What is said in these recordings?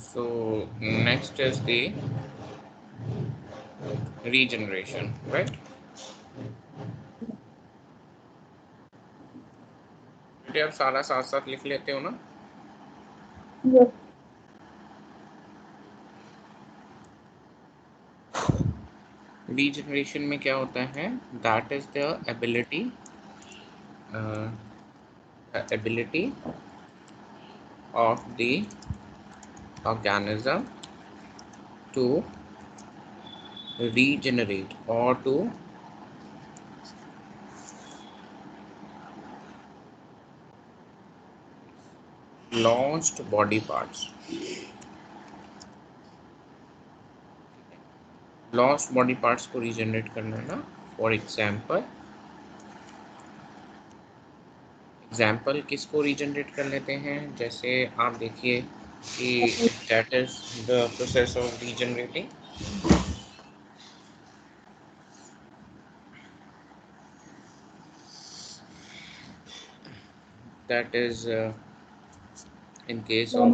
So next is the regeneration, right? बेटे आप सारा साथ साथ लिख लेते हो ना? Yes. रीजनरेशन में क्या होता है? That is the ability of the organism to regenerate or to lost body parts. Lost body parts को रीजनरेट करना है ना. फॉर एग्जाम्पल किसको रीजनरेट कर लेते हैं? जैसे आप देखिए कि that is the process of regenerating. That is in case of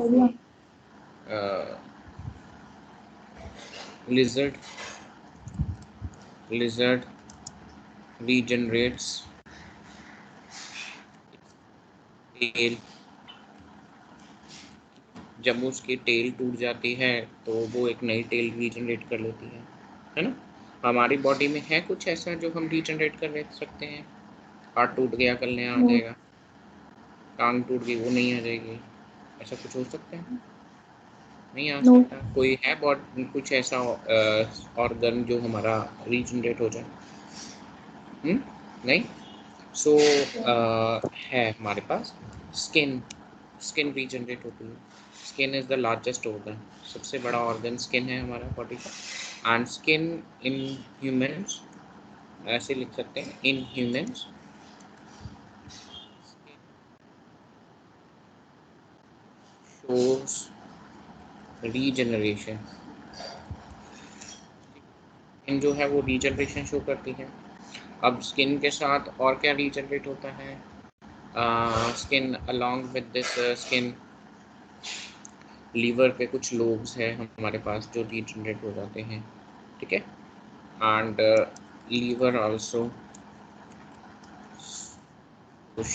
lizard regenerates tail. जब उसकी टेल टूट जाती है तो वो एक नई टेल रीजनरेट कर लेती है ना. हमारी बॉडी में है कुछ ऐसा जो हम रीजनरेट कर सकते हैं? हाथ टूट गया कल नया आ जाएगा, टांग टूट गई वो नहीं आ जाएगी, ऐसा कुछ हो सकता है? नहीं आ सकता. कोई है बॉडी कुछ ऐसा ऑर्गन जो हमारा रीजनरेट हो जाए? नहीं. सो है हमारे पास स्किन रीजनरेट होती है. Skin is the largest organ. सबसे बड़ा ऑर्गन स्किन है हमारा बॉडी का. एंड स्किन इन ह्यूमंस ऐसे लिख सकते हैं, in humans shows regeneration. Skin जो है वो रीजनरेशन शो करती है. अब स्किन के साथ और क्या रीजनरेट होता है? Skin along with this skin liver पे कुछ लोब्स है हमारे पास जो रीजनरेट हो जाते हैं. ठीक है. And liver also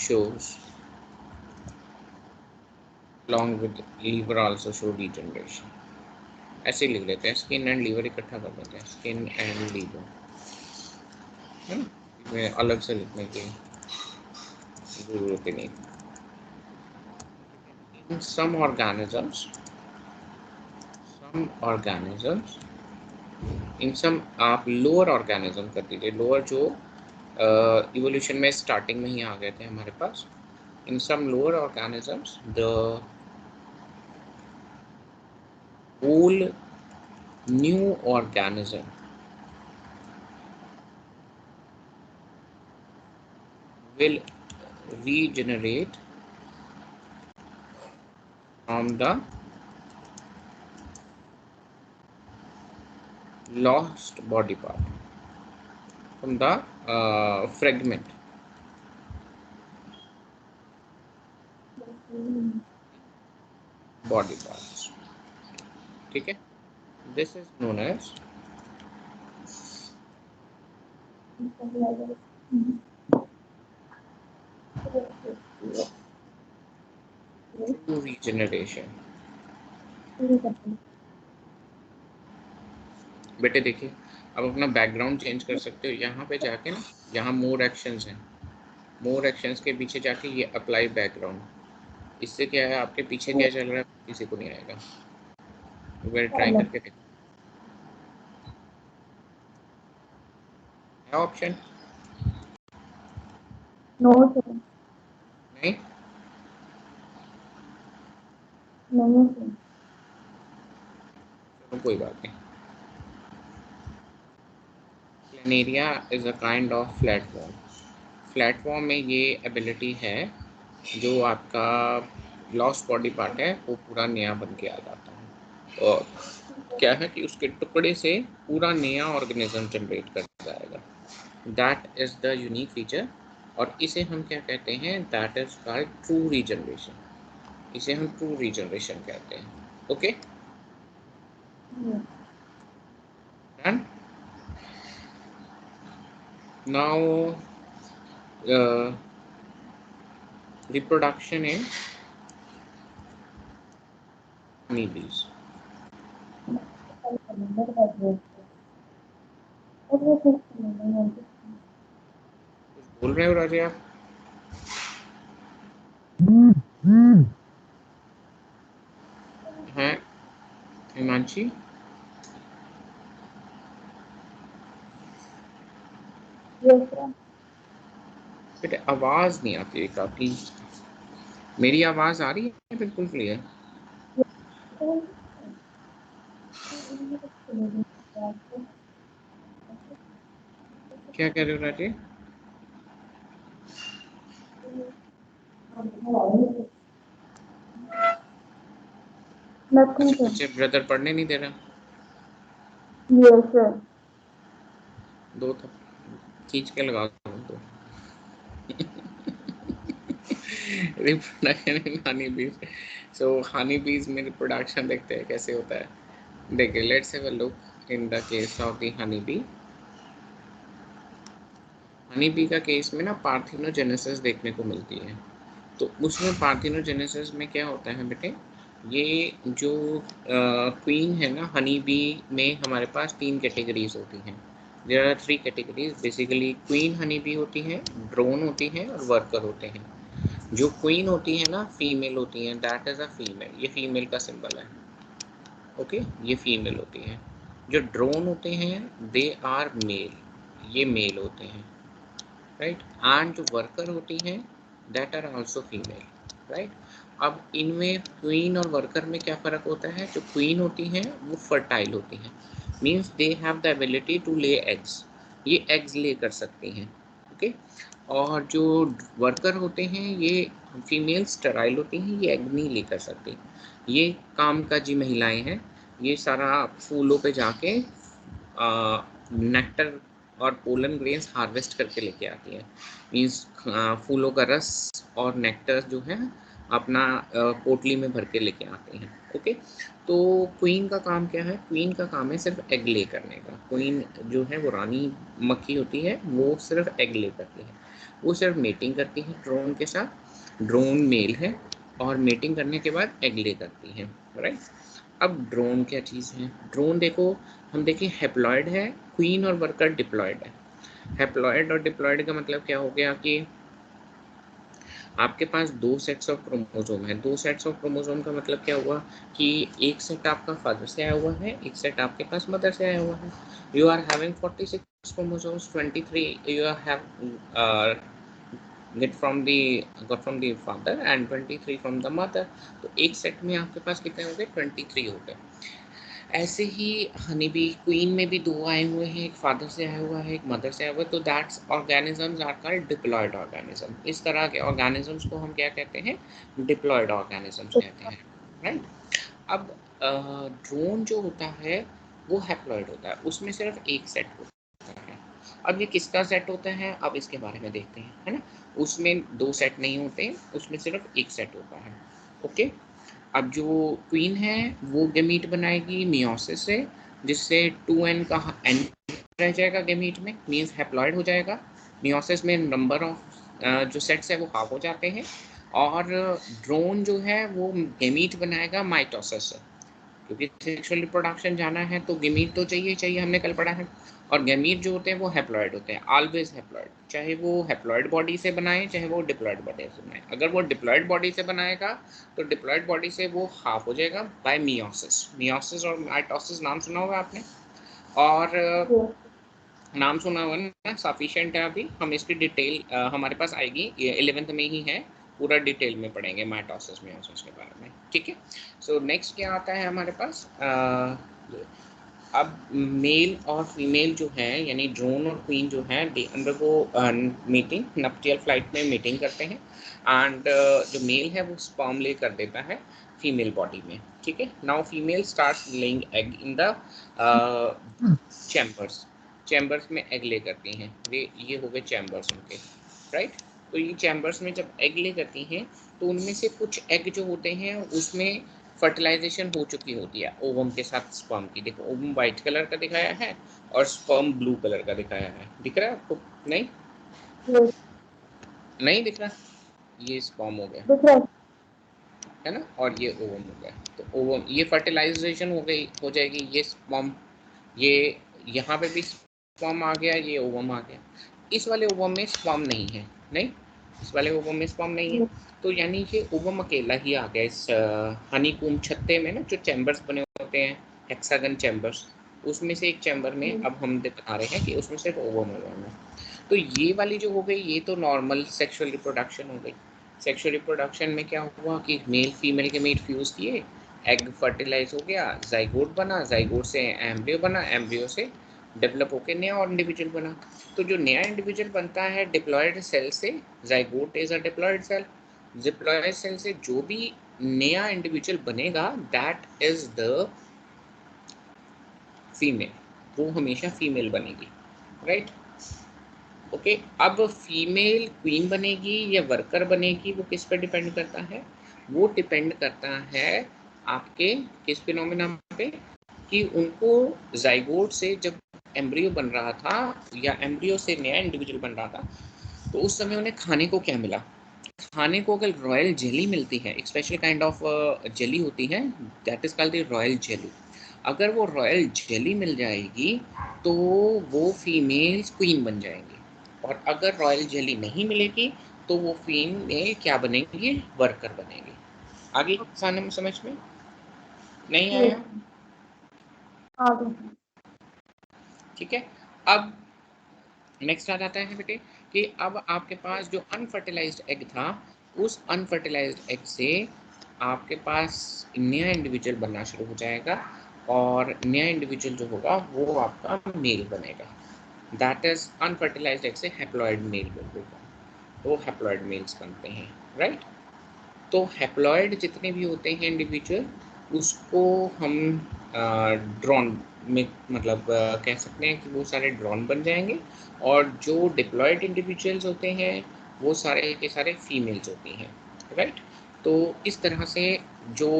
shows along with liver also show regeneration. ऐसे लिख लेते हैं, स्किन एंड लीवर इकट्ठा कर देते हैं, स्किन एंड लीवर है ना. इसमें अलग से लिखने की जरूरत ही नहीं. इन सम ऑर्गेनिजम्स इन सम आप लोअर ऑर्गेनिज्म कर दीजिए. लोअर जो इवोल्यूशन में स्टार्टिंग में ही आ गए थे हमारे पास. In some lower organisms the whole new organism will regenerate from the lost body part, from the fragment. Body parts. ठीक है. This is known as true regeneration. बेटे देखिए अब अपना बैकग्राउंड चेंज कर सकते हो. यहाँ पे जाके ना, यहाँ मोर एक्शंस हैं, मोर एक्शंस के पीछे जाके ये अप्लाई बैकग्राउंड. इससे क्या है, आपके पीछे क्या चल रहा है किसी को नहीं आएगा. एक बार ट्राई करके देखो. है ऑप्शन? No, sir. नहीं. No, sir. चलो कोई बात नहीं. Planaria is a kind of platform. Platform में ये एबिलिटी है जो आपका लॉस्ट बॉडी पार्ट है वो पूरा नया बन के आ जाता है. और क्या है कि उसके टुकड़े से पूरा नया ऑर्गेनिज्म जनरेट कर जाएगा. That is the unique feature. और इसे हम क्या कहते हैं? That is called true regeneration. इसे हम ट्रू रीजनरेशन कहते हैं. Okay. Yes. Done. Now reproduction in honeybees. बोल रहे हो राजे आप? हैं हिमांशी? Yes, sir. बेटे आवाज नहीं आती है काफी। मेरी आवाज आ रही है बिल्कुल क्लियर? क्या कह रहे हो राजे? Nothing, अच्छा, sir. पीछे ब्रदर पढ़ने नहीं दे रहा? Yes, sir. दो तो खींच के लगा दो तो। रिप्रोडक्शन इन हनी बीज। सो हनी बीज में रिप्रोडक्शन देखते हैं कैसे होता है। देखिए, let's have a look in the case of the honey bee. Honey bee का केस में ना पार्थिनोजेनेसिस देखने को मिलती है। तो उसमें पार्थिनोजेनेसिस में क्या होता है बेटे, ये जो क्वीन है ना हनी बी में, हमारे पास 3 कैटेगरीज होती हैं। There are 3 categories basically. Queen honey bee होती है, ड्रोन होती है और वर्कर होते हैं। जो क्वीन होती है ना फीमेल होती है, दैट इज अ फीमेल। ये फीमेल का सिंबल है। ओके, ये फीमेल होती है। जो ड्रोन होते हैं दे आर मेल, ये मेल होते हैं, राइट। एंड जो वर्कर होती हैं that are also female, right. अब इनमें क्वीन और वर्कर में क्या फ़र्क होता है? जो क्वीन होती हैं वो फर्टाइल होती हैं, means they have the ability to lay eggs, ये एग्स ले कर सकती हैं। ओके, और जो वर्कर होते हैं ये फीमेल स्टेराइल होती हैं, ये एग नहीं ले कर सकती। ये कामकाजी महिलाएं हैं, ये सारा फूलों पे जाके नेक्टर और पोलन ग्रेन्स हार्वेस्ट करके लेके आती है। मीन्स फूलों का रस और नेक्टर जो है अपना पोटली में भर के लेके आते हैं। ओके, तो क्वीन का काम क्या है? क्वीन का काम है सिर्फ एग ले करने का। क्वीन जो है वो रानी मक्खी होती है, वो सिर्फ एग ले करती है। वो सिर्फ मेटिंग करती है ड्रोन के साथ। ड्रोन मेल है और मेटिंग करने के बाद एग ले करती है, राइट। अब ड्रोन क्या चीज़ है? ड्रोन देखो, हम देखें हैप्लॉइड है, क्वीन और वर्कर डिप्लॉयड है। हैप्लॉइड और डिप्लॉयड का मतलब क्या हो गया कि आपके पास 2 सेट्स ऑफ क्रोमोसोम है। 2 सेट्स ऑफ क्रोमोसोम का मतलब क्या हुआ कि एक सेट आपका फादर से आया हुआ है, एक सेट आपके पास मदर से आया हुआ है। You are having 46 chromosomes, 23 you have get got from the father and 23 from the mother। तो एक सेट में आपके पास कितने हो गए? 23 हो गए। ऐसे ही हनी बी क्वीन में भी 2 आए हुए हैं, एक फादर से आया हुआ है, एक मदर से आया हुआ है। तो that's organisms are called diploid organism. इस तरह के ऑर्गेनिजम्स को हम क्या कहते हैं? डिप्लॉयड ऑर्गेनिजम्स कहते हैं, राइट। अब ड्रोन जो होता है वो हैप्लॉयड होता है, उसमें सिर्फ एक सेट होता है। अब ये किसका सेट होता है, अब इसके बारे में देखते हैं, है ना। उसमें 2 सेट नहीं होते, उसमें सिर्फ एक सेट होता है। ओके, अब जो क्वीन है वो गैमीट बनाएगी मियोसिस से, जिससे 2n का n रह जाएगा गैमीट में, मीन्स हैप्लॉइड हो जाएगा। मियोसिस में नंबर ऑफ जो सेट्स है वो हाफ हो जाते हैं। और ड्रोन जो है वो गैमीट बनाएगा माइटोसिस से, क्योंकि सेक्सुअल रिप्रोडक्शन जाना है तो गैमीट तो चाहिए चाहिए, हमने कल पढ़ा है। और गैमीट जो होते हैं वो हैप्लॉइड होते हैं, ऑलवेज हैप्लॉइड, चाहे वो हैप्लॉइड बॉडी से बनाए चाहे वो डिप्लॉइड बॉडी से बनाए। अगर वो डिप्लॉइड बॉडी से बनाएगा तो डिप्लॉइड बॉडी से वो हाफ हो जाएगा बाय मियोसिस। मियोसिस और माइटोसिस नाम सुना होगा आपने, और Yes. नाम सुना हुआ ना, सफिशिएंट है। अभी हम इसकी डिटेल हमारे पास आएगी, ये 11th में ही है, पूरा डिटेल में पढ़ेंगे माइटोसिस मियोसिस के बारे में, ठीक है। सो नेक्स्ट क्या आता है हमारे पास? अब मेल और फीमेल जो है, यानी ड्रोन और क्वीन जो है, दे अंडरगो मीटिंग, नप्टियल फ्लाइट में मीटिंग करते हैं। एंड जो मेल है वो स्पर्म ले कर देता है फीमेल बॉडी में, ठीक है। Now female start laying egg in the chambers. Chambers में एग ले करती हैं, ये हो गए चैम्बर्स उनके, राइट। तो ये चैम्बर्स में जब एग ले करती हैं तो उनमें से कुछ एग जो होते हैं उसमें फर्टिलाइजेशन हो चुकी होती है ओवम के साथ स्पर्म की। देखो ओवम वाइट कलर का दिखाया है और स्पर्म ब्लू कलर का दिखाया है, दिख रहा है आपको? नहीं Yes. नहीं दिख रहा, ये स्पर्म हो गया दिख रहा है। है ना, और ये ओवम हो गया। तो ओवम ये फर्टिलाइजेशन हो गई, हो जाएगी, ये स्पर्म, ये यहाँ पे भी स्पर्म आ गया, ये ओवम आ गया। इस वाले ओवम में स्पर्म नहीं है, नहीं इस वाले ओवम में स्पर्म नहीं है, Yes. तो यानी कि ओवम अकेला ही आ गया इस हनीकूम छत्ते में ना, जो चैम्बर्स बने होते हैं हेक्सागन चैम्बर्स, उसमें से एक चैम्बर में Yes. अब हम बता रहे हैं कि उसमें सिर्फ ओवम ओवम है। तो ये वाली जो हो गई, ये तो नॉर्मल सेक्सुअल रिप्रोडक्शन हो गई। सेक्सुअल रिप्रोडक्शन में क्या हुआ कि मेल फीमेल के मीट फ्यूज़ किए, एग फर्टिलाइज हो गया, जाइगोट बना, जाइगोट से एम्ब्रियो बना, एम्ब्रियो से डेवलप होकर नया और इंडिविजुअल बना। तो जो नया इंडिविजुअल बनता है डिप्लॉयड सेल से, zygote is a diploid cell, diploid cell से जो भी नया इंडिविजुअल बनेगा दैट इज द फीमेल, वो हमेशा फीमेल बनेगी, राइट। ओके, अब फीमेल क्वीन बनेगी या वर्कर बनेगी, वो किस पर डिपेंड करता है? वो डिपेंड करता है आपके किस फिनोमिना पे, कि उनको जाइगोट से जब एम्ब्रियो बन रहा था या एम्ब्रियो से नया इंडिविजुअल बन रहा था, तो उस समय उन्हें खाने को क्या मिला? खाने को अगर रॉयल जेली मिलती है, एक स्पेशल काइंड ऑफ जेली होती है, that is called the royal jelly. अगर वो रॉयल जेली मिल जाएगी तो वो फीमेल्स क्वीन बन जाएंगी, और अगर रॉयल जेली नहीं मिलेगी तो वो फीमेल क्या बनेंगी? वर्कर बनेंगी। आगे समझ में नहीं Yes. आया? आ गया। ठीक है। अब नेक्स्ट आ जाता है बेटे कि अब आपके पास जो अनफर्टिलाइज्ड एग था, उस अनफर्टिलाइज्ड एग से आपके पास नया इंडिविजुअल बनना शुरू हो जाएगा, और नया इंडिविजुअल जो होगा वो आपका मेल बनेगा। दैट इज अनफर्टिलाइज्ड एग से हैप्लॉइड मेल होगा, तो हैप्लॉइड मेल्स बनते हैं, राइट। तो हैप्लॉइड जितने भी होते हैं इंडिविजुअल, उसको हम ड्रोन में मतलब कह सकते हैं कि वो सारे ड्रोन बन जाएंगे, और जो डिप्लॉयड इंडिविजुअल्स होते हैं वो सारे के सारे फीमेल्स होती हैं, राइट। तो इस तरह से जो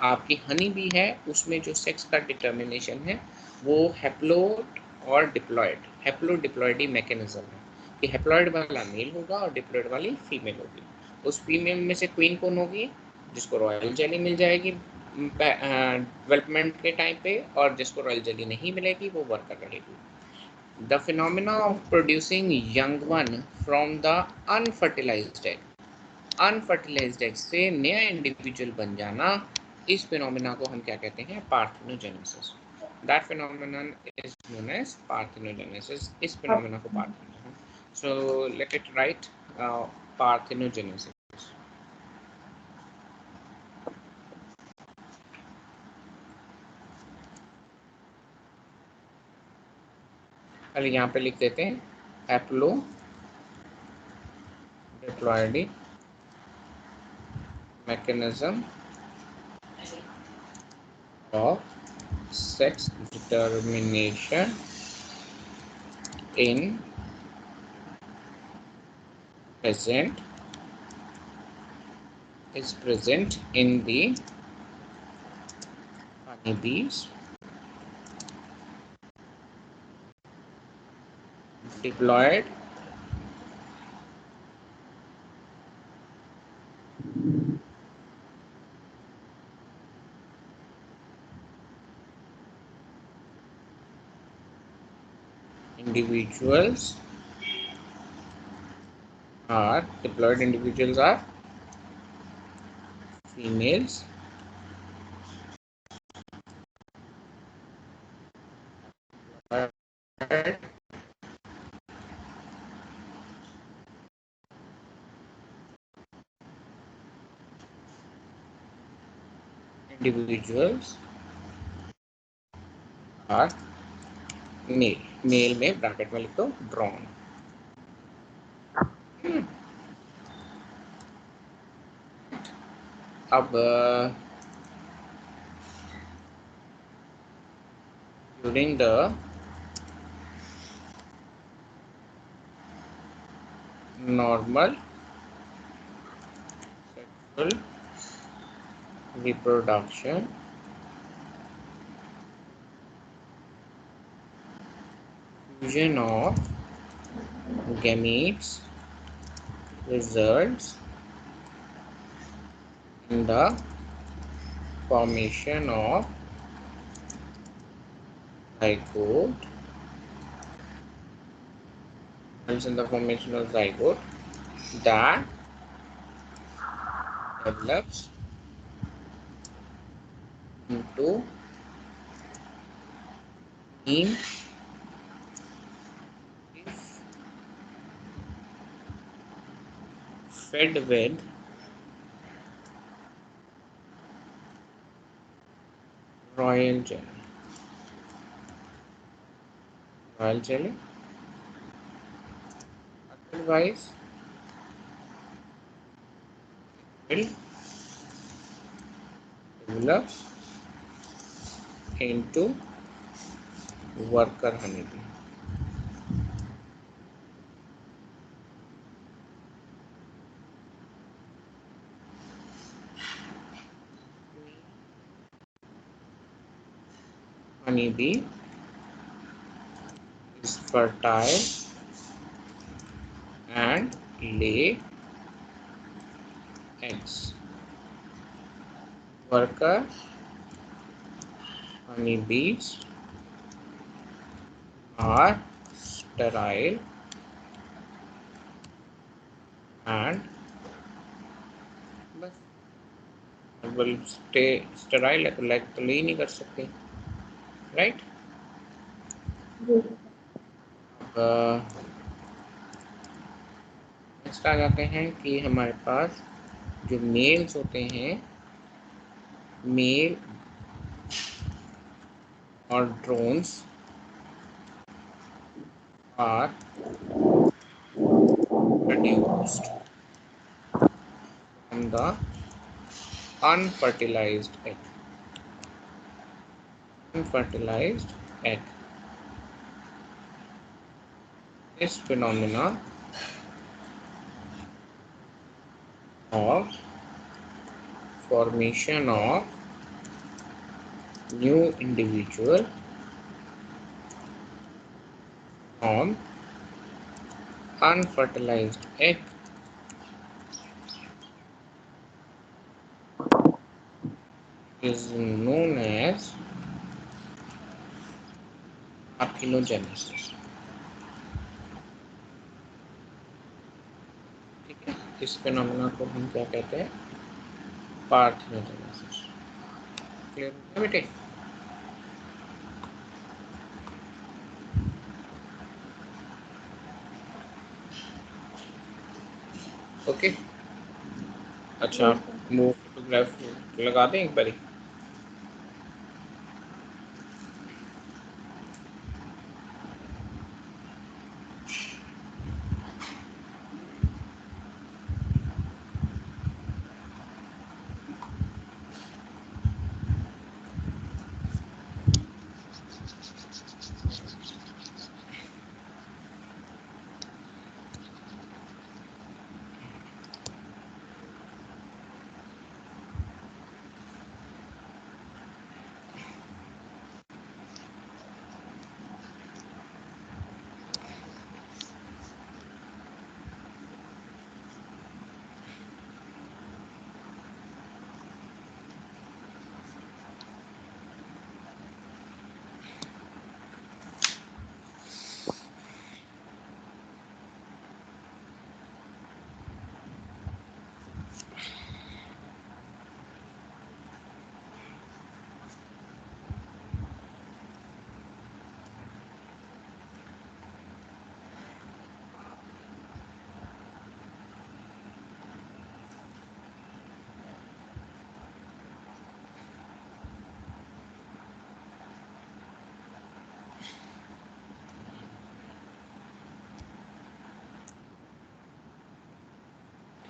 आपकी हनी बी है उसमें जो सेक्स का डिटर्मिनेशन है वो हैप्लोड और डिप्लॉयड, हैप्लो डिप्लॉयडी मैकेनिज्म है, कि हैप्लॉयड वाला मेल होगा और डिप्लॉयड वाली फीमेल होगी। उस फीमेल में से क्वीन कौन होगी? जिसको रॉयल जेली मिल जाएगी डेवलपमेंट के टाइम पे, और जिसको रॉयल जेली नहीं मिलेगी वो वर्कर रहेगी। The phenomena of producing young one from the unfertilised egg, unfertilised egg से नया इंडिविजुअल बन जाना, इस फिनोमिना को हम क्या कहते हैं? Parthenogenesis. That phenomenon is known as parthenogenesis. इस फिनोमिना को parthenogenesis, so let it write parthenogenesis. पहले यहाँ पे लिख देते हैं haplodiploidy mechanism of sex determination in present is present in the honeybees, diploid individuals are females, individuals are male, male में bracket में लिख दो ड्रॉन। अब during the normal sexual reproduction, fusion of gametes results in the formation of zygote, that develops into mean if fed with royal jelly. Otherwise, it will develop into worker honeybee. Honeybee is fertile and lay eggs. Worker honeybees are sterile and बस will stay sterile है तो lag तो ले ही नहीं कर सकते, right. जी अब next आ जाते हैं कि हमारे पास जो मेल्स होते हैं, मेल और drones are produced from the unfertilized egg. Unfertilized egg. This phenomena of formation of new individual from unfertilized egg is known as parthenogenesis. ठीक है, इस फिनोमेना को हम क्या कहते हैं, पार्थेनोजेनेसिस। क्लियर हो गया बेटे? ओके, अच्छा वो फोटोग्राफ लगा दें एक बारी।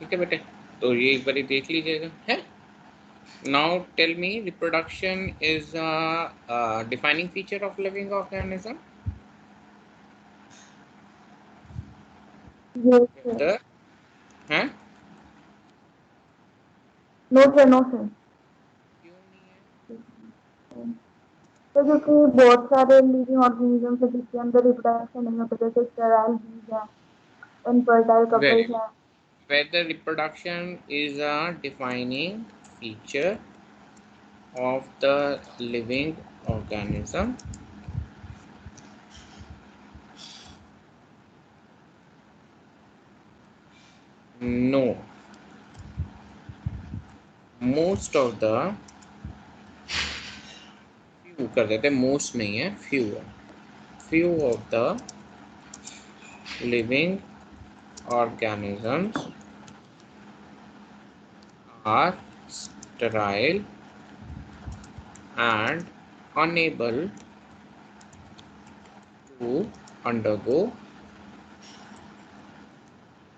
ठीक है बेटे, तो ये एक बारी देख लीजिएगा है। Now tell me, reproduction is a defining feature of living organism. हैं? No sir no sir. तो क्योंकि बहुत सारे लिविंग ऑर्गेनिज्म है जिसके अंदर रिप्रोडक्शन नहीं होता, जैसे स्टेराइल बीज है, इनफर्टाइल Very कपल्स good. है। Whether reproduction is a defining feature of the living organism. No. Most of the few कर देते, most नहीं है, few है, few of the living organisms are sterile and unable to undergo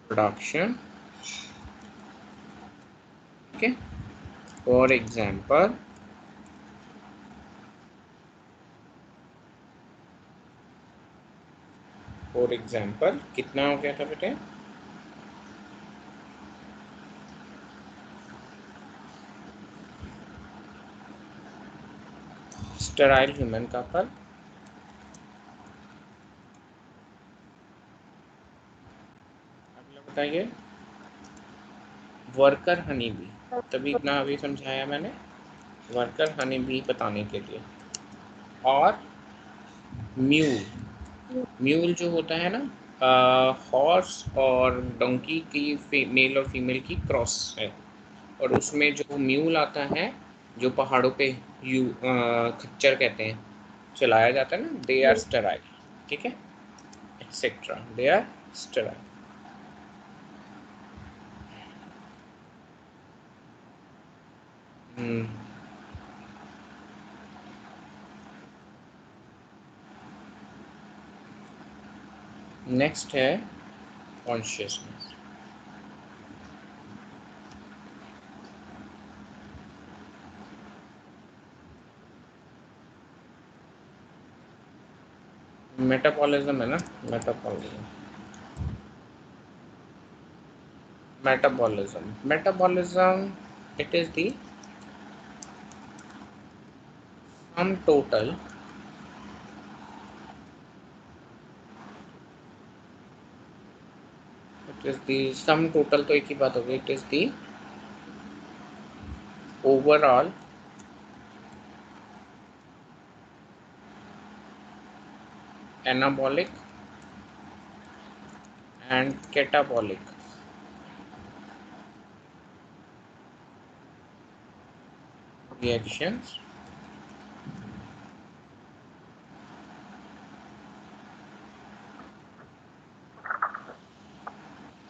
production. Okay, for example, कितना हो गया था बेटे? स्टेराइल ह्यूमन कपल, अगला बताइए। वर्कर हनी बी, तभी इतना अभी समझाया मैंने, वर्कर हनी बी बताने के लिए। और म्यूल जो होता है ना, हॉर्स और डोंकी की मेल और फीमेल की क्रॉस है, और उसमें जो म्यूल आता है, जो पहाड़ों पे खच्चर कहते हैं, चलाया जाता है ना, दे आर स्टेराइल। ठीक है, etcetera, they are sterile. Next है कॉन्शियसनेस। मेटाबॉलिज्म है ना, metabolism it is the sum total तो एक ही बात होगी, it is the overall anabolic and catabolic reactions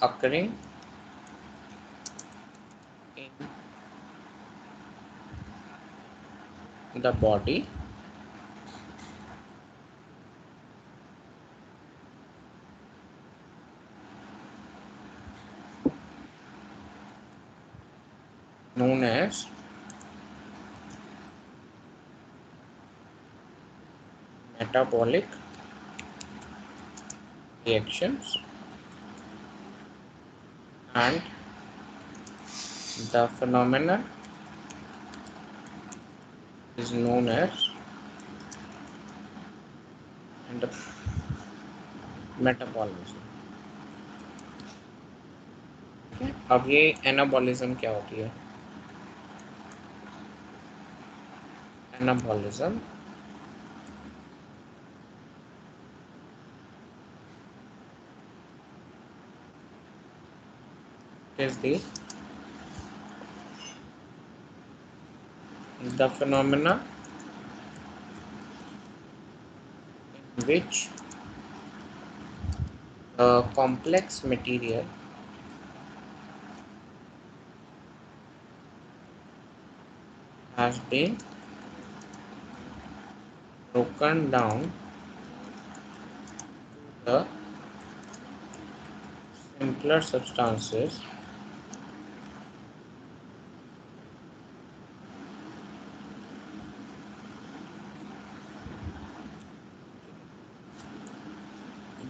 occurring in the body known as metabolic reactions, and the phenomena is known as and metabolism. अब ये anabolism क्या होती है? Anabolism is the phenomena in which a complex material has been broken down to the simpler substances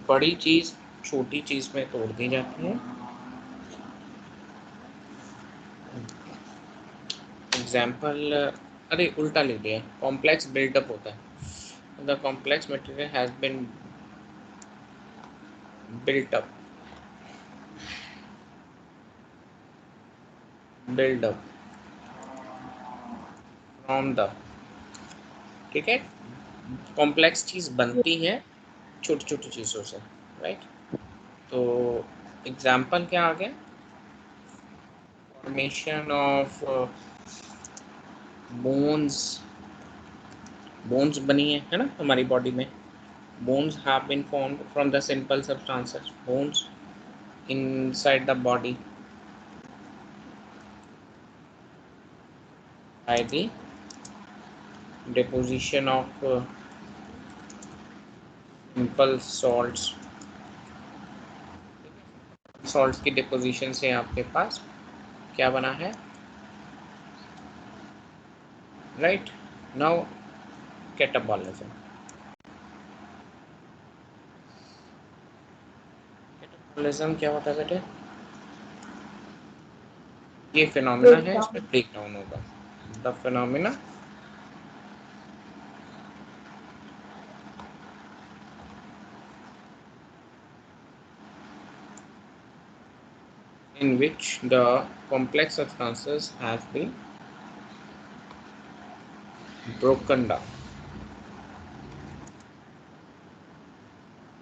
बड़ी चीज छोटी चीज में तोड़ दी जाती है। एग्जाम्पल अरे उल्टा लिख दिया, कॉम्प्लेक्स बिल्टअप होता है। The complex material has been built up from the, ठीक है, कॉम्प्लेक्स चीज बनती है छोटी छोटी चीजों से, राइट। तो एग्जाम्पल क्या आ गया, फॉर्मेशन ऑफ बोन्स बनी है ना हमारी बॉडी में। Bones have been formed from the simple substances, bones inside the body by the deposition of simple salts की डिपोजिशन से आपके पास क्या बना है, राइट। नाउ कैटाबॉलिज्म, कैटाबॉलिज्म क्या होता है बेटे, ये फिनोमेना है, इसमें ब्रेक डाउन होगा। The phenomena in which the complex substances have been broken down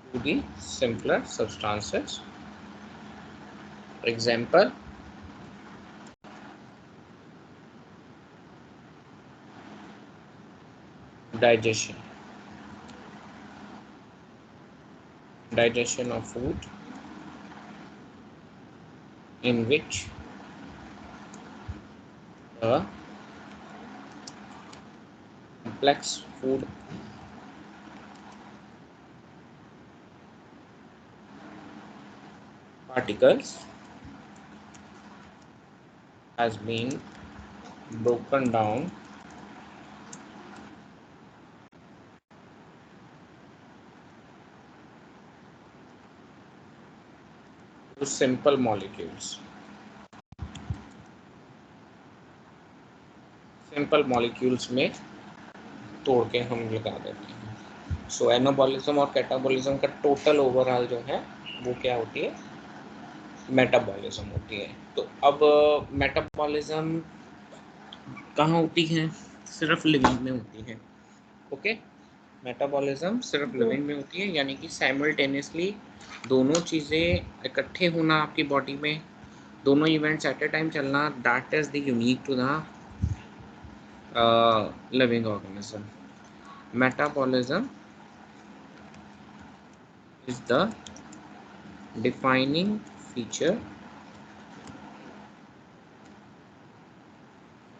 to the simpler substances. Example, digestion of food, in which the complex food particles has been broken down to simple molecules. Simple molecules में तोड़ के हम लगा देते हैं। सो anabolism और catabolism का total overall जो है वो क्या होती है, मेटाबॉलिज्म होती है। तो अब मेटाबॉलिज्म कहाँ होती है, सिर्फ लिविंग में होती है। ओके, मेटाबॉलिज्म सिर्फ लिविंग में होती है, यानी कि साइमल्टेनियसली दोनों चीज़ें इकट्ठे होना आपकी बॉडी में, दोनों इवेंट्स एट ए टाइम चलना, that is the unique to the living organism. Metabolism is the defining feature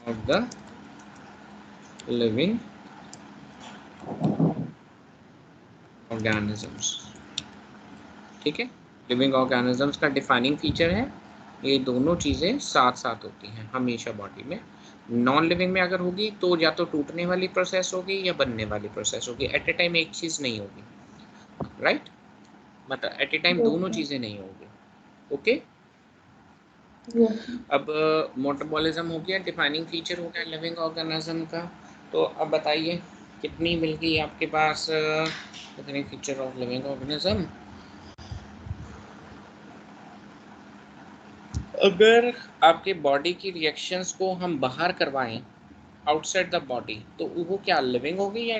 of the living organisms, ठीक है। लिविंग ऑर्गेनिजम्स का डिफाइनिंग फीचर है, ये दोनों चीज़ें साथ साथ होती हैं हमेशा बॉडी में। नॉन लिविंग में अगर होगी तो या तो टूटने वाली प्रोसेस होगी या बनने वाली प्रोसेस होगी, एट ए टाइम एक चीज़ नहीं होगी, राइट। मतलब एट ए टाइम दोनों चीज़ें नहीं होगी। ओके, अब मेटाबॉलिज्म हो गया, डिफाइनिंग फीचर हो गया लिविंग ऑर्गेनिज्म का। तो अब बताइए कितनी मिल गई आपके पास कितनी फीचर ऑफ लिविंग ऑर्गेनिज्म। अगर आपके बॉडी की रिएक्शंस को हम बाहर करवाएं आउटसाइड द बॉडी, तो वो क्या लिविंग होगी या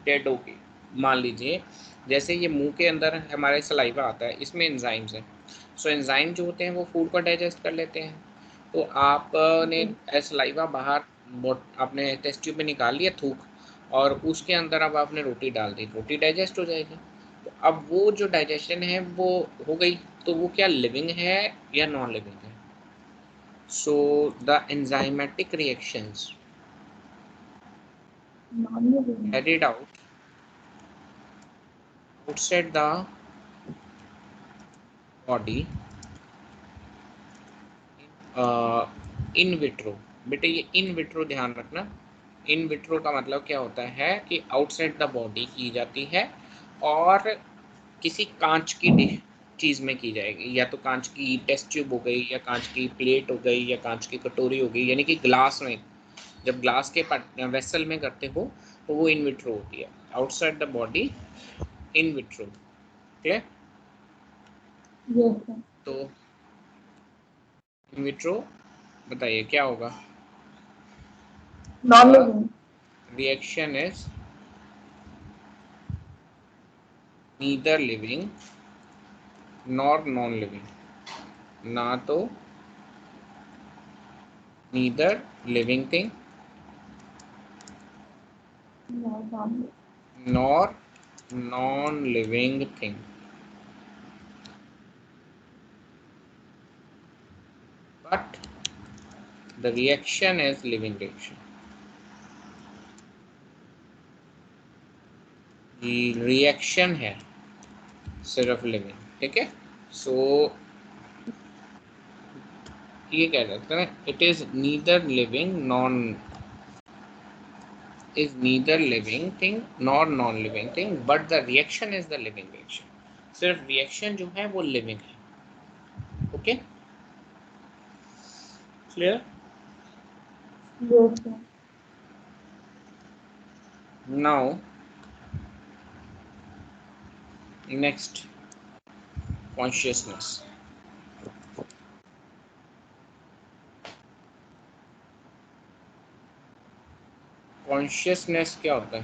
डेड होगी। मान लीजिए जैसे ये मुंह के अंदर हमारे सलाइवा आता है, इसमें एंजाइम्स हैं। सो एंजाइम जो होते हैं वो फूड को डाइजेस्ट कर लेते हैं। तो आपने सलाइवा बाहर आपने टेस्ट ट्यूब में निकाल लिया थूक, और उसके अंदर अब आपने रोटी डाल दी, रोटी डाइजेस्ट हो जाएगी। तो अब वो जो डाइजेशन है वो हो गई, तो वो क्या लिविंग है या नॉन लिविंग है। So the enzymatic reactions carried out outside the body in vitro. बेटे ये इन विट्रो ध्यान रखना, इन विट्रो का मतलब क्या होता है कि आउटसाइड द बॉडी की जाती है, और किसी कांच की चीज़ में की जाएगी, या तो कांच की टेस्ट ट्यूब हो गई, या कांच की प्लेट हो गई, या कांच की कटोरी हो गई, यानी कि ग्लास में जब ग्लास के वेसल में करते हो तो वो इन विट्रो होती है, outside the body in vitro. Clear? Yes sir. तो इन विट्रो बताइए क्या होगा? Known the living. Reaction is neither living nor non living, ना तो neither living thing nor non-living thing, but the reaction is living reaction. ये reaction है सिर्फ living, ठीक है। सो ये कह सकते हैं it is neither living non is neither living thing nor non living thing, but the reaction is the living reaction. सिर्फ रिएक्शन जो है वो लिविंग है। Okay, clear? Yes sir. Now next, consciousness. Consciousness क्या होता है?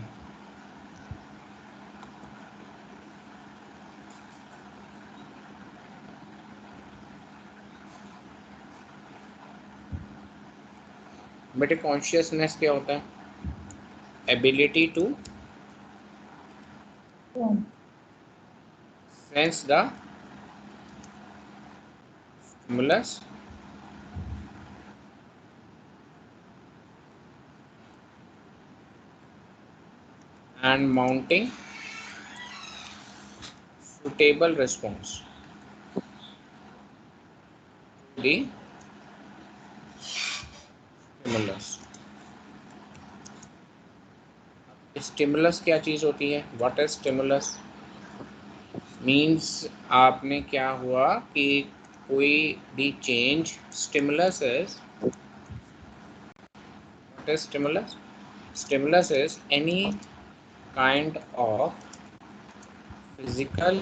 बेटे कॉन्शियसनेस क्या होता है? Ability to sense the stimulus and mounting suitable response to the stimulus. Stimulus क्या चीज़ होती है? What is stimulus? मीन्स आपने क्या हुआ कि कोई भी change, stimulus is, what is stimulus? Stimulus is any kind of physical,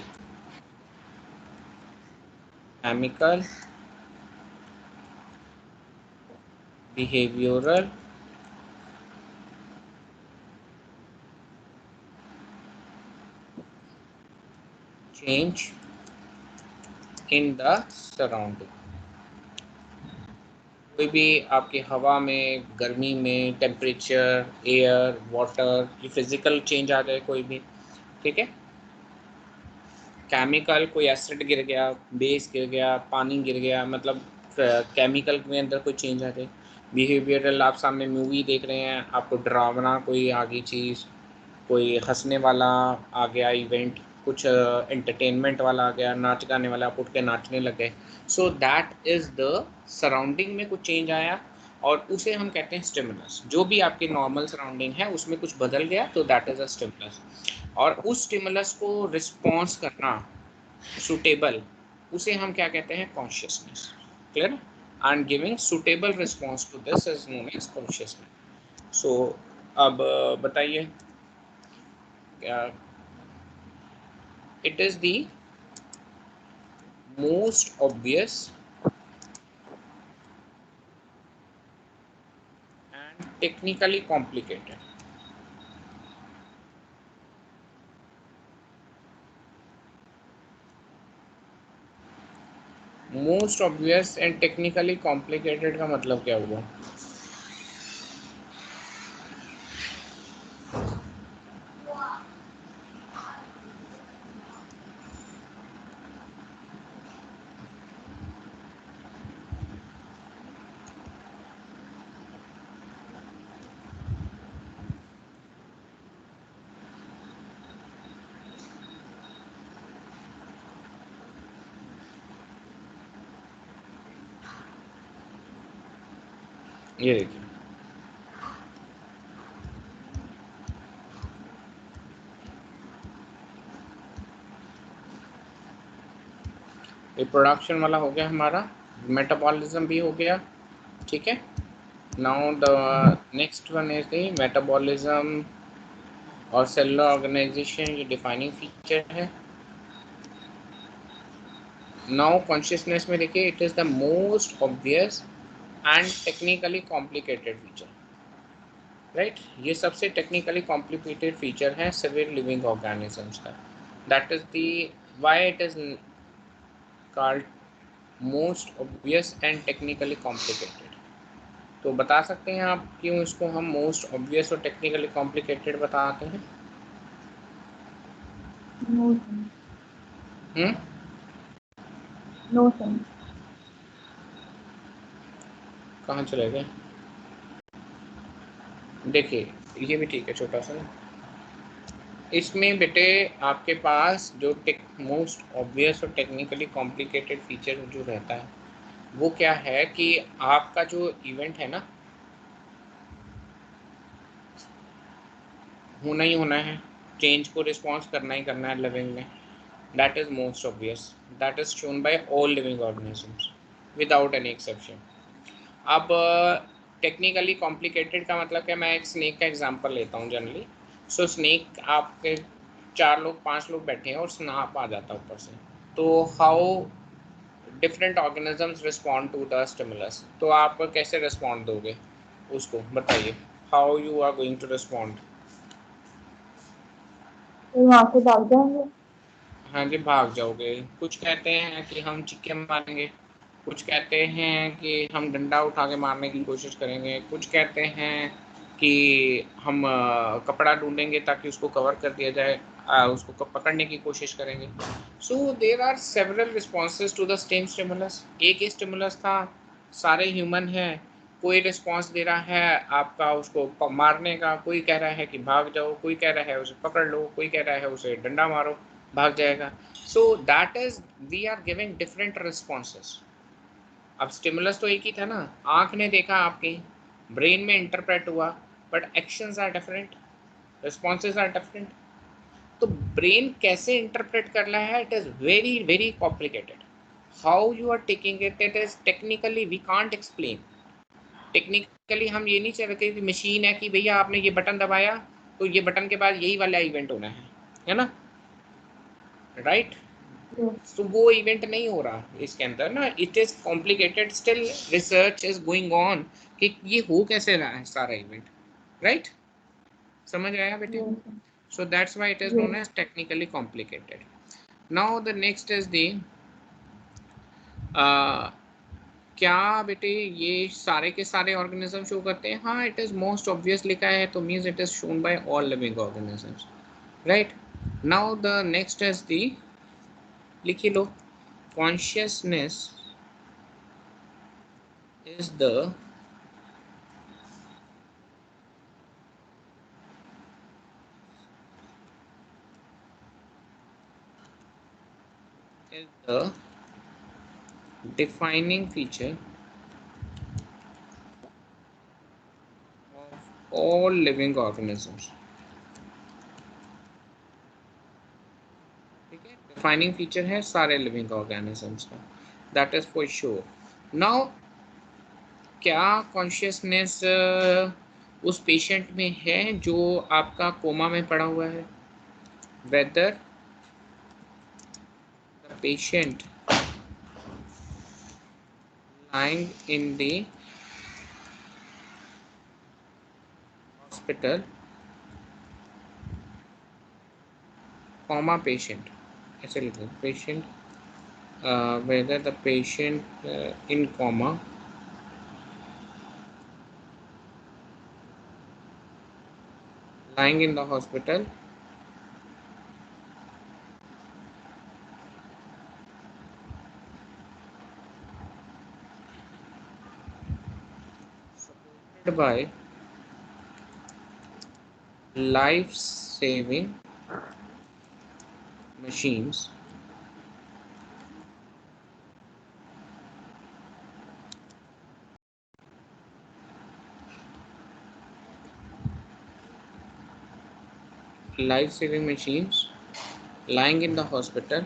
chemical, behavioral change in the surrounding. कोई भी आपकी हवा में, गर्मी में, टेम्परेचर, एयर, वाटर, ये फिजिकल चेंज आ जाए कोई भी, ठीक है। केमिकल, कोई एसिड गिर गया, बेस गिर गया, पानी गिर गया, मतलब केमिकल में अंदर कोई चेंज आ जाए। बिहेवियरल, आप सामने मूवी देख रहे हैं, आपको डरावना कोई आगे चीज़, कोई हंसने वाला आ गया इवेंट, कुछ एंटरटेनमेंट वाला आ गया, नाच गाने वाला, आप उठ के नाचने लग गए। So that is the surrounding में कुछ चेंज आया और उसे हम कहते हैं स्टिमुलस। जो भी आपकी नॉर्मल सराउंडिंग है उसमें कुछ बदल गया तो दैट इज़ अ स्टिमुलस। और उस स्टिमुलस को रिस्पॉन्स करना सुटेबल, उसे हम क्या कहते हैं? Consciousness. Clear? And giving suitable response to this is known as consciousness. So अब बताइए, it is the most obvious and technically complicated. Most obvious and technically complicated का मतलब क्या हुआ? ये देखिए, रिप्रोडक्शन वाला हो गया हमारा, मेटाबॉलिज्म भी हो गया, ठीक है। Now the next one is the metabolism और सेलुलर ऑर्गेनाइजेशन, ये डिफाइनिंग फीचर है. नाउ कॉन्शियसनेस में देखिए, it is the most obvious and technically complicated feature, right. ये सबसे टेक्निकली कॉम्प्लिकेटेड फीचर है सिविल लिविंग ऑर्गेनिजम्स का. That is the why it is called most obvious and technically complicated. तो बता सकते हैं आप क्यों इसको हम मोस्ट ऑब्वियस और टेक्निकली कॉम्प्लिकेटेड बताते हैं? No sense. Hmm. No sense. कहाँ चले गए? देखिए, ये भी ठीक है छोटा सा ना. इसमें बेटे आपके पास जो मोस्ट ऑब्वियस और टेक्निकली कॉम्प्लिकेटेड फीचर जो रहता है वो क्या है कि आपका जो इवेंट है ना, होना ही होना है, चेंज को रिस्पॉन्स करना ही करना है लिविंग में. That is most obvious. That is shown by all living organisms without any exception. अब टेक्निकली कॉम्प्लिकेटेड का मतलब क्या, मैं एक स्नेक का एग्जांपल लेता हूँ जनरली. सो स्नेक, आपके 4 लोग 5 लोग बैठे हैं और स्नाप आ जाता है ऊपर से. तो how different organisms respond to the stimulus. तो आप कैसे रिस्पॉन्ड दोगे उसको, बताइए. How you are going to respond? तो वहाँ से भाग जाएंगे. हाँ जी, भाग जाओगे. कुछ कहते हैं कि हम चिक्के मारेंगे, कुछ कहते हैं कि हम डंडा उठा के मारने की कोशिश करेंगे, कुछ कहते हैं कि हम कपड़ा ढूंढेंगे ताकि उसको कवर कर दिया जाए, उसको पकड़ने की कोशिश करेंगे. So there are several responses to the same stimulus. एक ही स्टिमुलस था, सारे ह्यूमन हैं, कोई रिस्पॉन्स दे रहा है आपका उसको मारने का, कोई कह रहा है कि भाग जाओ, कोई कह रहा है उसे पकड़ लो, कोई कह रहा है उसे डंडा मारो, भाग जाएगा. So that is, we are giving different responses. अब स्टिमुलस तो एक ही था ना, आंख ने देखा आपके, ब्रेन में इंटरप्रेट हुआ, but actions are different, responses are different. तो ब्रेन कैसे इंटरप्रेट कर रहा है, it is very very complicated. How you are taking it, it is technically we can't explain. Technically हम ये नहीं चाह रहे कि मशीन है कि भैया आपने ये बटन दबाया तो ये बटन के बाद यही वाला इवेंट होना है ना, राइट. तो वो इवेंट नहीं हो रहा इसके अंदर ना. It is complicated, still research is going on कि ये हो कैसे रहा है सारा इवेंट, राइट. समझ आया बेटे? So that's why it is known as technically complicated. Now the next is the क्या बेटे ये सारे के सारे ऑर्गेनिज्म शो करते हैं? हाँ, इट इज मोस्ट ऑब्वियस लिखा है तो means it is shown by all living organisms, right. Now the next is the, लिखी लो, consciousness is the is the defining feature of all living organisms. ठीक है, defining feature है सारे living organisms का, that is for sure. Now क्या consciousness उस patient में है जो आपका कोमा में पड़ा हुआ है? Whether the patient lying in the hospital, comma patient, ऐसे लिखो, patient whether the patient in coma lying in the hospital supported by life saving machines lying in the hospital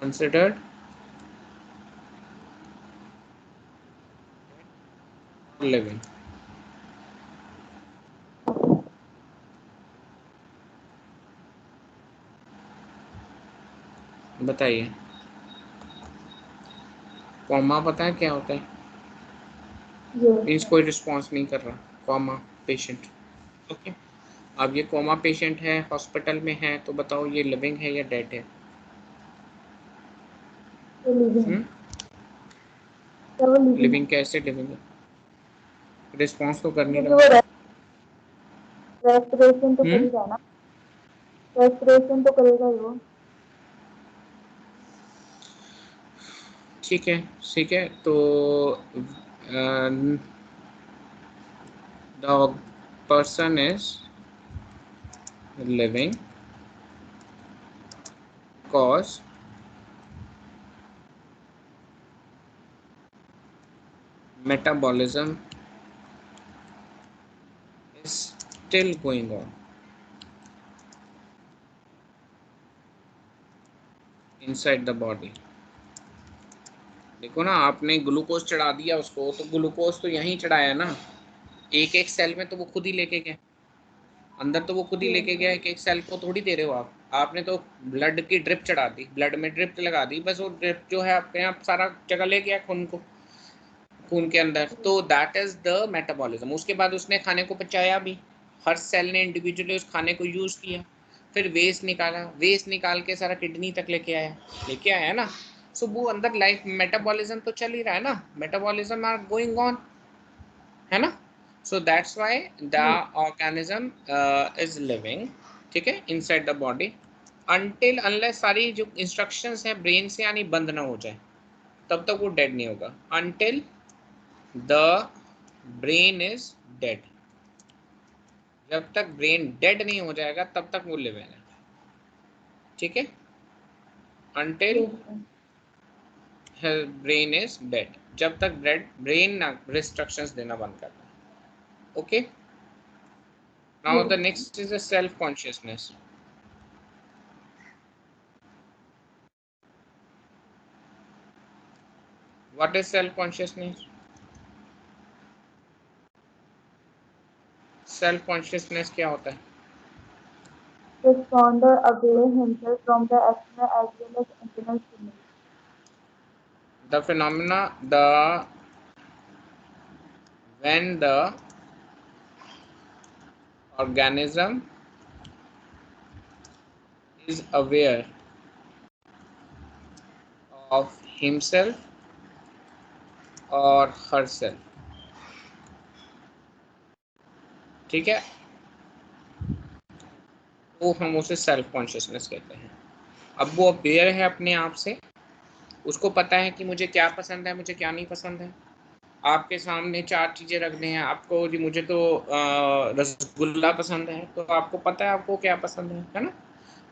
considered living. बताइए, comma पता है क्या होता है? Means कोई response नहीं कर रहा, कॉमा पेशेंट। ओके, अब ये कॉमा पेशेंट है, हॉस्पिटल में है, तो बताओ ये लिविंग है या डेड है? लिविंग कैसे लिविंग है? रिस्पॉन्स तो कर नहीं रहा। रेस्पिरेशन तो करेगा ना, रेस्पिरेशन तो करेगा ही वो। ठीक है, ठीक है, तो the person is living because metabolism is still going on inside the body। देखो ना, आपने ग्लूकोज चढ़ा दिया उसको, तो ग्लूकोज तो यहीं चढ़ाया ना, एक एक सेल में तो वो खुद ही लेके गया, अंदर तो वो खुद ही लेके गया, एक एक सेल को थोड़ी दे रहे हो आप। आपने तो ब्लड की ड्रिप चढ़ा दी, ब्लड में ड्रिप लगा दी, बस वो ड्रिप जो है आपके यहाँ सारा जगह ले गया खून को, खून के अंदर। तो दैट इज द मेटाबॉलिज्म। उसके बाद उसने खाने को पचाया भी, हर सेल ने इंडिविजुअली उस खाने को यूज किया, फिर वेस्ट निकाला, वेस्ट निकाल के सारा किडनी तक लेके आया ना। सो वो अंदर लाइफ मेटाबॉलिज्म तो चल ही रहा है ना, मेटाबॉलिज्म आर गोइंग ऑन, है ना। सो that's why the organism is living, ठीक है, inside the body, until unless सारी जो इंस्ट्रक्शंस है ब्रेन से यानी बंद ना हो जाए, तब तक वो डेड नहीं होगा। Until the brain is dead, जब तक ब्रेन डेड नहीं हो जाएगा तब तक वो लिविंग है, ठीक है, अनटिल ब्रेन इज डेड, जब तक ब्रेन ना इंस्ट्रक्शंस देना बंद करता है। Okay, now the next is a self consciousness. What is self consciousness? Self consciousness क्या होता है? Responder away himself from the external as well as internal stimuli. The phenomena, the when the organism is aware of himself or herself, ठीक है, तो हम उसे self consciousness कहते हैं। अब वो अवेयर है अपने आप से, उसको पता है कि मुझे क्या पसंद है, मुझे क्या नहीं पसंद है। आपके सामने 4 चीज़ें रख दें, आपको जी मुझे तो रसगुल्ला पसंद है, तो आपको पता है आपको क्या पसंद है ना।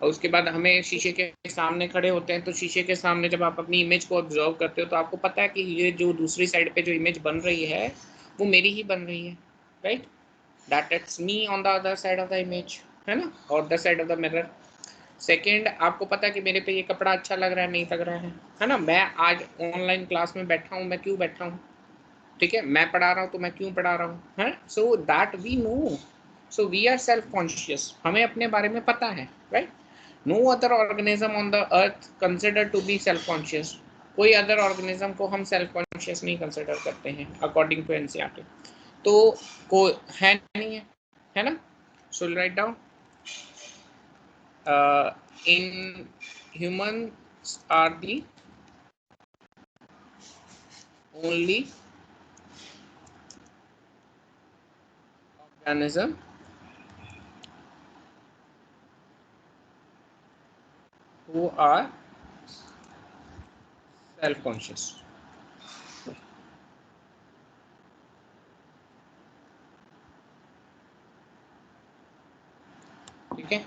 और उसके बाद हमें शीशे के सामने खड़े होते हैं, तो शीशे के सामने जब आप अपनी इमेज को ऑब्जर्व करते हो, तो आपको पता है कि ये जो दूसरी साइड पे जो इमेज बन रही है वो मेरी ही बन रही है, right, that it's me on the other side of the image, है ना, और the side of the mirror. Second, आपको पता है कि मेरे पे ये कपड़ा अच्छा लग रहा है, नहीं लग रहा है ना। मैं आज ऑनलाइन क्लास में बैठा हूँ, मैं क्यों बैठा हूँ, ठीक है, मैं पढ़ा रहा हूँ तो मैं क्यों पढ़ा रहा हूँ, है। So that we know, so we are self conscious, हमें अपने बारे में पता है, right. No other organism on the earth consider to be self conscious. कोई अदर ऑर्गेनिज्म को हम सेल्फ कॉन्शियस नहीं कंसिडर करते हैं अकॉर्डिंग टू एनसीईआरटी। तो को है नहीं है ना। So write down, in humans are the only organism who are self conscious, ठीक है।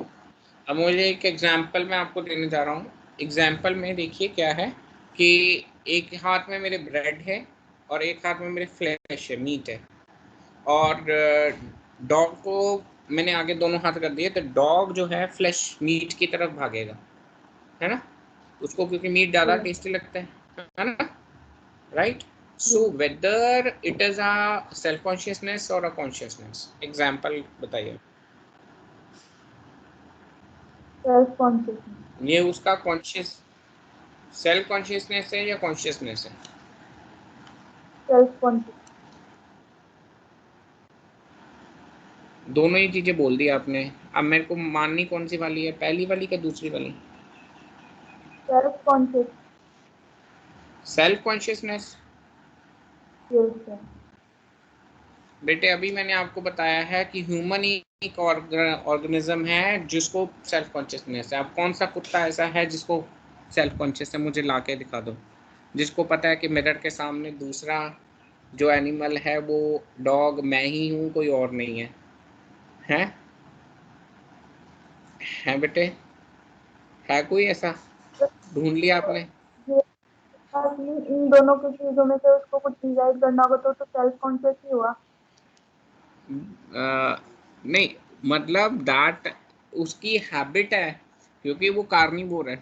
अब मुझे एक एग्जांपल मैं आपको देने जा रहा हूँ। एग्जांपल में देखिए क्या है कि एक हाथ में मेरे ब्रेड है और एक हाथ में मेरे फ्लैश है, मीट है, और डॉग को मैंने आगे दोनों हाथ कर दिए, तो डॉग जो है फ्लैश मीट की तरफ भागेगा, है ना। उसको क्योंकि मीट ज़्यादा yes, टेस्टी लगता है ना, right? So yes. Whether it is a self consciousness और अ कॉन्शियसनेस, एग्जाम्पल बताइए। Self consciousness. ये उसका कॉन्शियस सेल्फ कॉन्शियसनेस है या कॉन्शियसनेस है? Self consciousness. दोनों ही चीज़ें बोल दी आपने। अब मेरे को माननी कौन सी वाली है, पहली वाली क्या दूसरी वाली? Self conscious. Self consciousness. Yes, sir. बेटे अभी मैंने आपको बताया है कि ह्यूमन ही एक ऑर्गेनिज्म है जिसको सेल्फ कॉन्शियसनेस है। अब कौन सा कुत्ता ऐसा है जिसको सेल्फ कॉन्शियस है? मुझे ला के दिखा दो, जिसको पता है कि मिरर के सामने दूसरा जो एनिमल है वो डॉग मैं ही हूँ, कोई और नहीं है। हैं? है बेटे? है कोई ऐसा? ढूंढ लिया आपने? ये नहीं, इन दोनों की चीजों में से उसको कुछ डिसाइड करना होगा तो सेल्फ कॉन्शियस ही हुआ। नहीं, मतलब दैट उसकी हैबिट है, क्योंकि वो कार्निवोर है।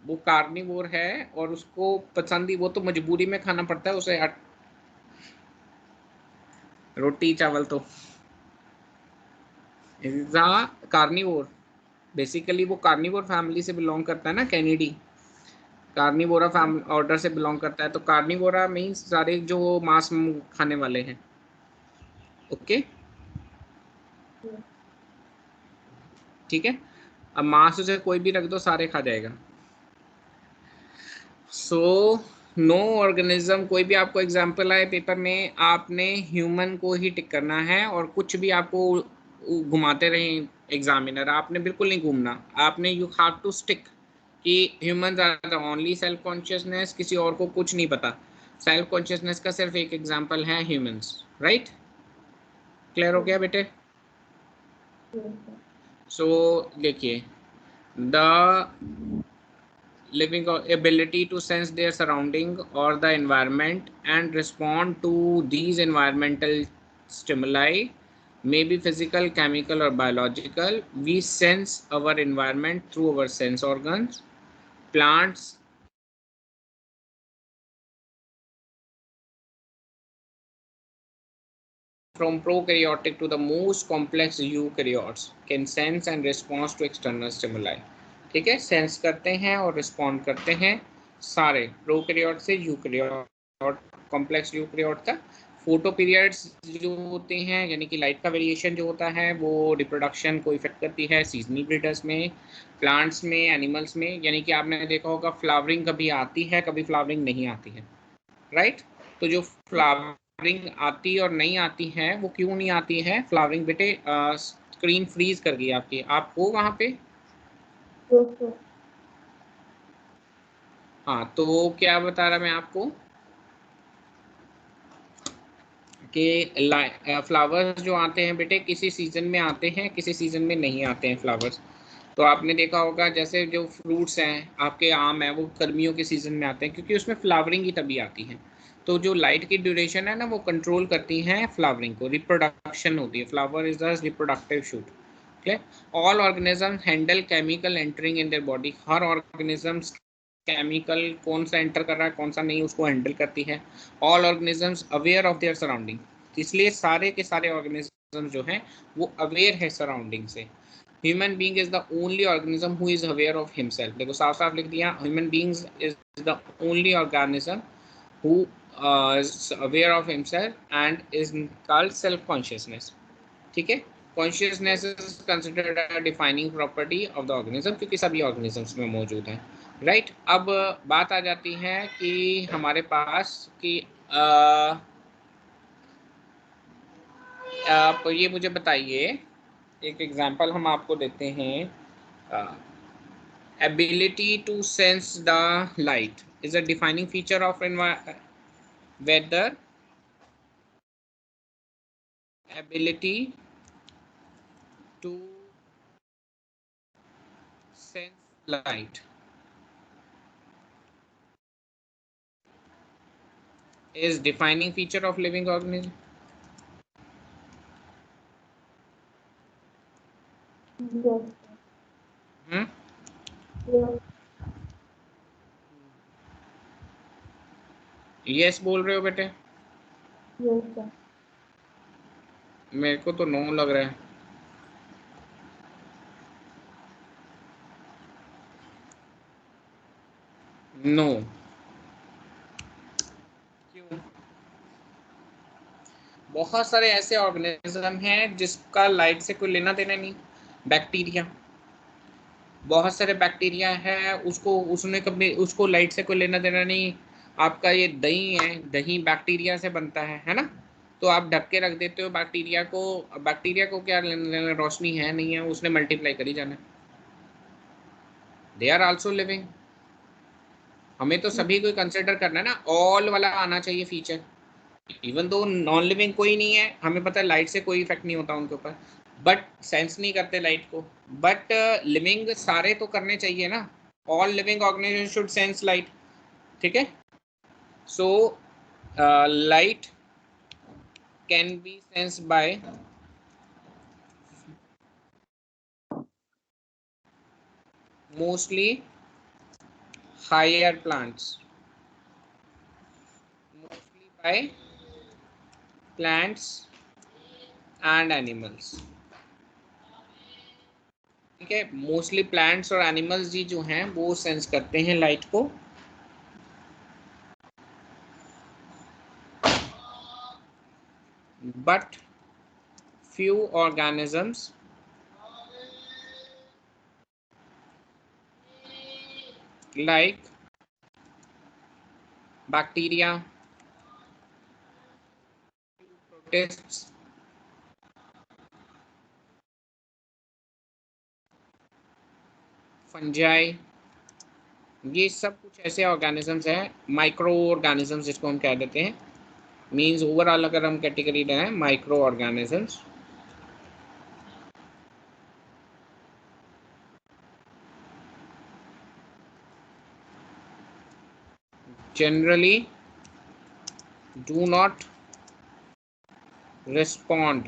वो कार्निवोर है और उसको पसंद ही, वो तो मजबूरी में खाना पड़ता है उसे रोटी चावल तो। इज अ कार्निवोर, बेसिकली वो कार्निवोर फैमिली से बिलोंग करता है ना, कैनिडी कार्निवोरा ऑर्डर से बिलोंग करता है। तो कार्निवोरा मीन्स सारे जो मांस खाने वाले हैं। ओके, ठीक है। अब मांस से कोई भी रख दो सारे खा जाएगा। सो नो ऑर्गेनिज्म, कोई भी आपको एग्जांपल आए पेपर में, आपने ह्यूमन को ही टिक करना है और कुछ भी आपको घुमाते रहें एग्जामिनर, आपने बिल्कुल नहीं घूमना। आपने यू हैव टू स्टिक कि humans are the only self consciousness, किसी और को कुछ नहीं पता। सेल्फ कॉन्शियसनेस का सिर्फ एक एग्जांपल है ह्यूमंस, राइट? क्लियर हो गया बेटे? सो देखिए, the living ability to sense their surrounding or the environment and respond to these environmental stimuli, may be physical, chemical or biological. We sense our environment through our sense organs. Plants from prokaryotic to the most complex eukaryotes can sense and respond to external stimuli. ठीक है, sense करते हैं और respond करते हैं सारे, prokaryote से eukaryote, complex eukaryote तक। फोटो पीरियड्स जो होते हैं, यानी कि लाइट का वेरिएशन जो होता है, वो रिप्रोडक्शन को इफेक्ट करती है सीजनल ब्रीडर्स में, प्लांट्स में, एनिमल्स में। यानी कि आपने देखा होगा फ्लावरिंग कभी आती है, कभी फ्लावरिंग नहीं आती है, राइट? तो जो फ्लावरिंग आती और नहीं आती है, वो क्यों नहीं आती है? फ्लावरिंग बेटे स्क्रीन फ्रीज कर गई आपकी, आप हो वहाँ पे? हाँ, तो क्या बता रहा मैं आपको कि फ्लावर्स जो आते हैं बेटे किसी सीजन में आते हैं, किसी सीजन में नहीं आते हैं फ्लावर्स। तो आपने देखा होगा जैसे जो फ्रूट्स हैं आपके, आम है, वो गर्मियों के सीजन में आते हैं क्योंकि उसमें फ्लावरिंग ही तभी आती है। तो जो लाइट की ड्यूरेशन है ना, वो कंट्रोल करती हैं फ्लावरिंग को, रिप्रोडक्शन होती है। Flower is the reproductive shoot. ठीक है। All organism handle chemical entering in their body. Her organism chemical कौन सा एंटर कर रहा है कौन सा नहीं, उसको हैंडल करती है। All organisms aware of their surrounding, इसलिए सारे के सारे ऑर्गेनिज्म जो हैं वो अवेयर है सराउंडिंग से। Human being is the only organism who is aware of himself. देखो साफ साफ लिख दिया, human beings is the only organism who is aware of himself and is called self consciousness। ठीक है। Consciousness is considered a defining property of the organism, क्योंकि सभी organisms में मौजूद है, राइट? अब बात आ जाती है कि हमारे पास कि आप ये मुझे बताइए, एक एग्जांपल हम आपको देते हैं। Ability to sense the light is a defining feature of weather. Ability to sense light is defining feature of living organism। Yes, Yes. Yes बोल रहे हो बेटे? Yes, sir. मेरे को तो नो लग रहा है। नो। क्यों? बहुत सारे ऐसे ऑर्गेनिज्म हैं जिसका लाइट से कोई लेना देना नहीं। बैक्टीरिया, बहुत सारे बैक्टीरिया है, उसको लाइट से कोई लेना देना नहीं। आपका ये दही है, दही बैक्टीरिया से बनता है ना? तो आप ढक के रख देते हो बैक्टीरिया को। बैक्टीरिया को क्या लेना देना, रोशनी है नहीं है, उसने मल्टीप्लाई करी जाना। They are also living. हमें तो सभी को कंसिडर करना है ना, ऑल वाला आना चाहिए feature. Even though non living कोई नहीं है, हमें पता है लाइट से कोई इफेक्ट नहीं होता उनके ऊपर, बट सेंस नहीं करते लाइट को। बट लिविंग सारे तो करने चाहिए ना। All living organism should sense light. ठीक है? So light can be sense by mostly higher plants, mostly by plants and animals. ठीक है? मोस्टली प्लांट्स और एनिमल्स ही जो हैं वो सेंस करते हैं लाइट को। But few organisms like bacteria, protists, fungi, ये सब कुछ ऐसे ऑर्गेनिजम्स हैं, माइक्रो ऑर्गेनिजम्स जिसको हम कह देते हैं। मींस ओवरऑल अगर हम कैटेगरी दें microorganisms, generally do not respond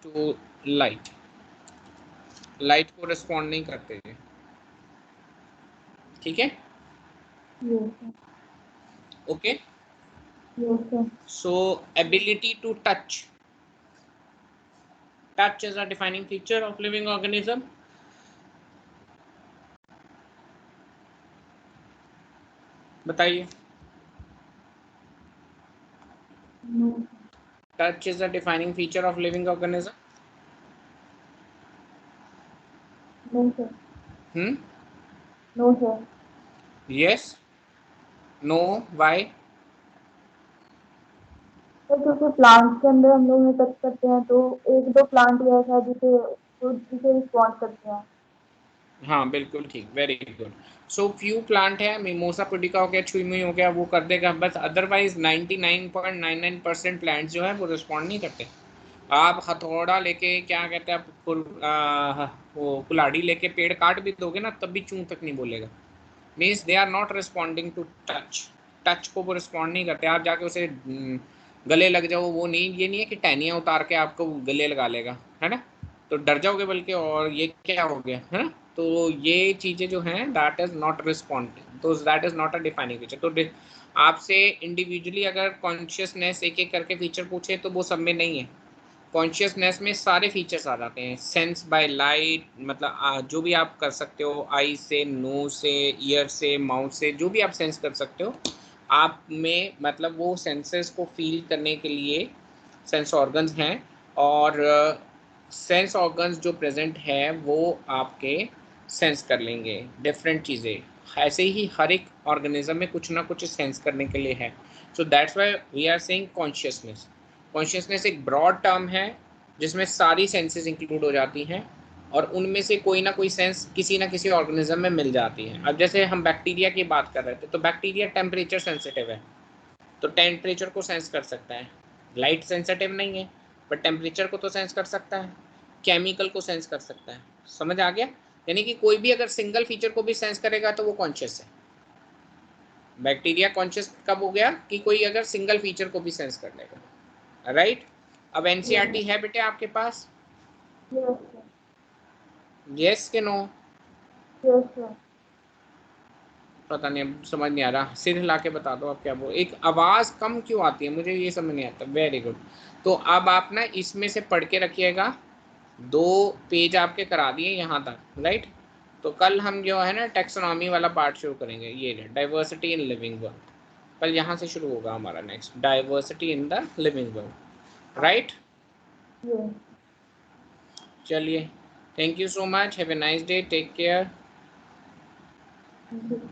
to light, light को रिस्पॉन्ड नहीं करते हैं। ठीक है? Yes, sir. Okay. Yes, sir. So ability to touch, touch is a defining feature of living organism. बताइए। No. Touch is a defining feature of living organism. No, sir. Hmm? No, sir. Yes? No? Why? Sir क्योंकि plants के अंदर हम लोग touch करते हैं तो एक दो प्लांट ही ऐसा है जिसे रिस्पॉन्ड करते हैं। हाँ बिल्कुल ठीक, very good. So few plant है, मिमोसा पुडिका हो गया, छुई मुई हो गया, वो कर देगा बस। अदरवाइज 99.99% प्लांट जो है वो रिस्पॉन्ड नहीं करते। आप हथौड़ा लेके क्या कहते हैं, वो कुल्हाड़ी लेके पेड़ काट भी दोगे ना तब भी चूं तक नहीं बोलेगा। Means they are not responding to touch. Touch को वो रिस्पॉन्ड नहीं करते। आप जाके उसे गले लग जाओ, वो नहीं, ये नहीं है कि टहनियाँ उतार के आपको गले लगा लेगा, है ना? तो डर जाओगे बल्कि, और ये क्या हो गया, है ना? तो ये चीज़ें जो हैं दैट इज़ नॉट रिस्पॉन्डिंग, तो that is not a defining feature. तो आपसे इंडिविजुअली अगर कॉन्शियसनेस एक एक करके फीचर पूछे तो वो सब में नहीं है। कॉन्शियसनेस में सारे फीचर्स आ जाते हैं। सेंस बाय लाइट, मतलब जो भी आप कर सकते हो, आई से, नोज से, ईयर से, माउथ से, जो भी आप सेंस कर सकते हो आप में, मतलब वो सेंसेस को फील करने के लिए सेंस ऑर्गन्स हैं। और सेंस ऑर्गन्स जो प्रेजेंट है वो आपके सेंस कर लेंगे डिफरेंट चीज़ें। ऐसे ही हर एक ऑर्गेनिज्म में कुछ ना कुछ सेंस करने के लिए है। So that's why we are saying consciousness. Consciousness एक ब्रॉड टर्म है जिसमें सारी सेंसेस इंक्लूड हो जाती हैं, और उनमें से कोई ना कोई सेंस किसी ना किसी ऑर्गेनिज्म में मिल जाती है। अब जैसे हम बैक्टीरिया की बात कर रहे थे, तो बैक्टीरिया टेम्परेचर सेंसिटिव है, तो टेम्परेचर को सेंस कर सकता है। लाइट सेंसिटिव नहीं है, बट टेम्परेचर को तो सेंस कर सकता है, केमिकल को सेंस कर सकता है। समझ आ गया? यानी कि कोई भी अगर सिंगल फीचर को भी सेंस करेगा तो वो कॉन्शियस है। बैक्टीरिया कॉन्शियस कब हो गया कि कोई अगर सिंगल फीचर को भी सेंस कर लेगा। राइट? अब Yes, एनसीईआरटी है बेटे आपके पास? yes, sir. यस के नो? Yes sir. पता नहीं, अब समझ नहीं आ रहा, सिर हिला के बता दो आप क्या बोल। एक आवाज़ कम क्यों आती है, मुझे ये समझ नहीं आता। Very good. तो अब आप ना इसमें से पढ़ के रखिएगा, 2 पेज आपके करा दिए यहाँ तक, राइट। तो कल हम जो है ना टेक्सोनॉमी वाला पार्ट शुरू करेंगे, ये डाइवर्सिटी इन लिविंग वर्ल्ड। कल यहाँ से शुरू होगा हमारा next, diversity in the living world, right. Yes. चलिए, thank you so much, have a nice day, take care. Thank you.